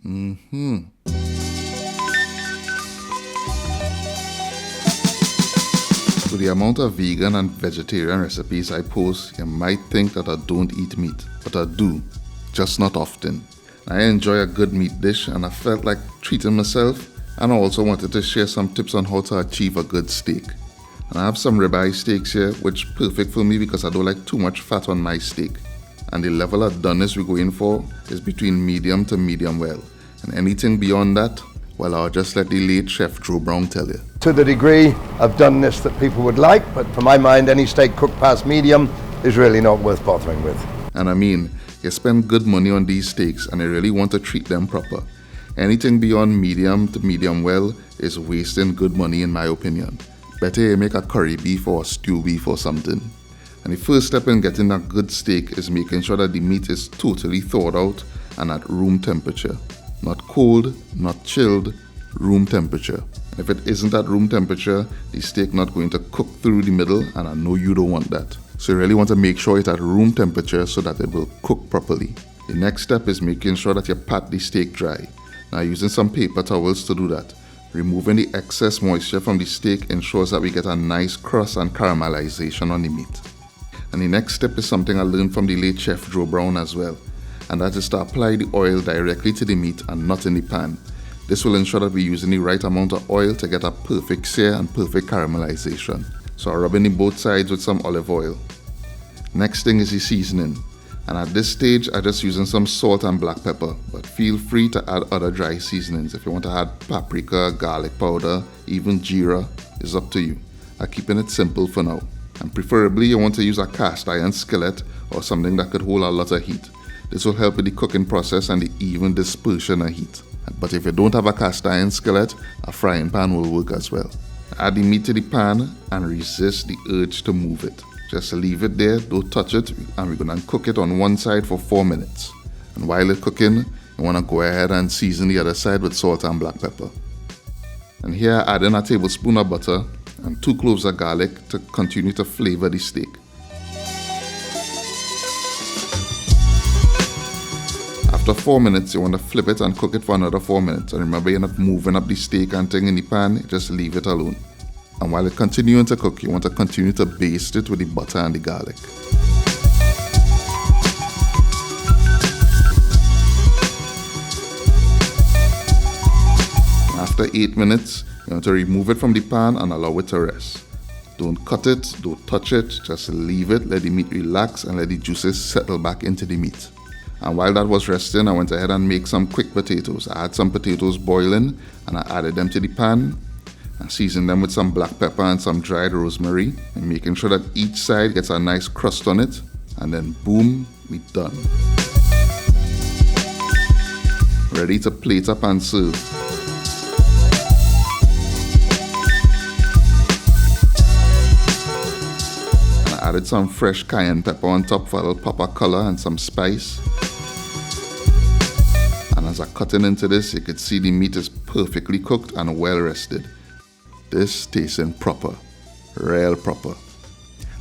With the amount of vegan and vegetarian recipes I post, you might think that I don't eat meat, but I do, just not often. I enjoy a good meat dish and I felt like treating myself, and I also wanted to share some tips on how to achieve a good steak. And I have some ribeye steaks here, which is perfect for me because I don't like too much fat on my steak. And the level of doneness we're going for is between medium to medium well. And anything beyond that, well, I'll just let the late Chef Joe Brown tell you. To the degree of doneness that people would like, but for my mind, any steak cooked past medium is really not worth bothering with. And I mean, you spend good money on these steaks and you really want to treat them proper. Anything beyond medium to medium well is wasting good money in my opinion. Better you make a curry beef or a stew beef or something. And the first step in getting a good steak is making sure that the meat is totally thawed out and at room temperature. Not cold, not chilled, room temperature. If it isn't at room temperature, the steak not going to cook through the middle, and I know you don't want that. So you really want to make sure it's at room temperature so that it will cook properly. The next step is making sure that you pat the steak dry. Now using some paper towels to do that. Removing the excess moisture from the steak ensures that we get a nice crust and caramelization on the meat. And the next step is something I learned from the late Chef Joe Brown as well. And that is to apply the oil directly to the meat and not in the pan. This will ensure that we're using the right amount of oil to get a perfect sear and perfect caramelization. So I'm rubbing in both sides with some olive oil. Next thing is the seasoning. And at this stage, I'm just using some salt and black pepper, but feel free to add other dry seasonings. If you want to add paprika, garlic powder, even jeera, it's up to you. I'm keeping it simple for now. And preferably you want to use a cast iron skillet or something that could hold a lot of heat. This will help with the cooking process and the even dispersion of heat. But if you don't have a cast iron skillet, a frying pan will work as well. Add the meat to the pan and resist the urge to move it. Just leave it there, don't touch it, and we're going to cook it on one side for 4 minutes. And while it's cooking, you want to go ahead and season the other side with salt and black pepper. And here add in a tablespoon of butter and 2 cloves of garlic to continue to flavor the steak. After 4 minutes, you want to flip it and cook it for another 4 minutes. And remember, you're not moving up the steak and thing in the pan, just leave it alone. And while it's continuing to cook, you want to continue to baste it with the butter and the garlic. After 8 minutes, you want to remove it from the pan and allow it to rest. Don't cut it, don't touch it, just leave it, let the meat relax and let the juices settle back into the meat. And while that was resting, I went ahead and made some quick potatoes. I had some potatoes boiling and I added them to the pan and seasoned them with some black pepper and some dried rosemary, and making sure that each side gets a nice crust on it, and then boom, we're done. Ready to plate up and serve. And I added some fresh cayenne pepper on top for a little pop of color and some spice. And as I cut into this, you can see the meat is perfectly cooked and well rested. This tasting proper, real proper.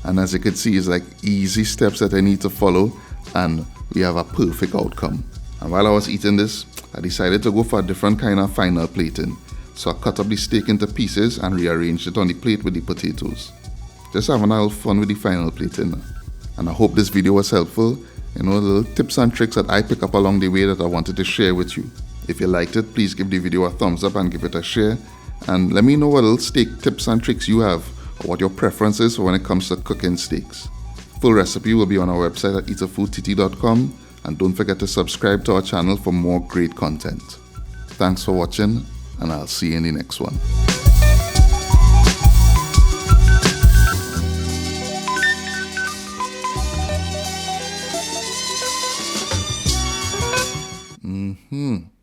And as you can see, it's like easy steps that I need to follow and we have a perfect outcome. And while I was eating this, I decided to go for a different kind of final plating. So I cut up the steak into pieces and rearranged it on the plate with the potatoes. Just having a little fun with the final plating. And I hope this video was helpful. You know, little tips and tricks that I pick up along the way that I wanted to share with you. If you liked it, please give the video a thumbs up and give it a share. And let me know what little steak tips and tricks you have, or what your preference is when it comes to cooking steaks. Full recipe will be on our website at eatahfoodtt.com, and don't forget to subscribe to our channel for more great content. Thanks for watching, and I'll see you in the next one.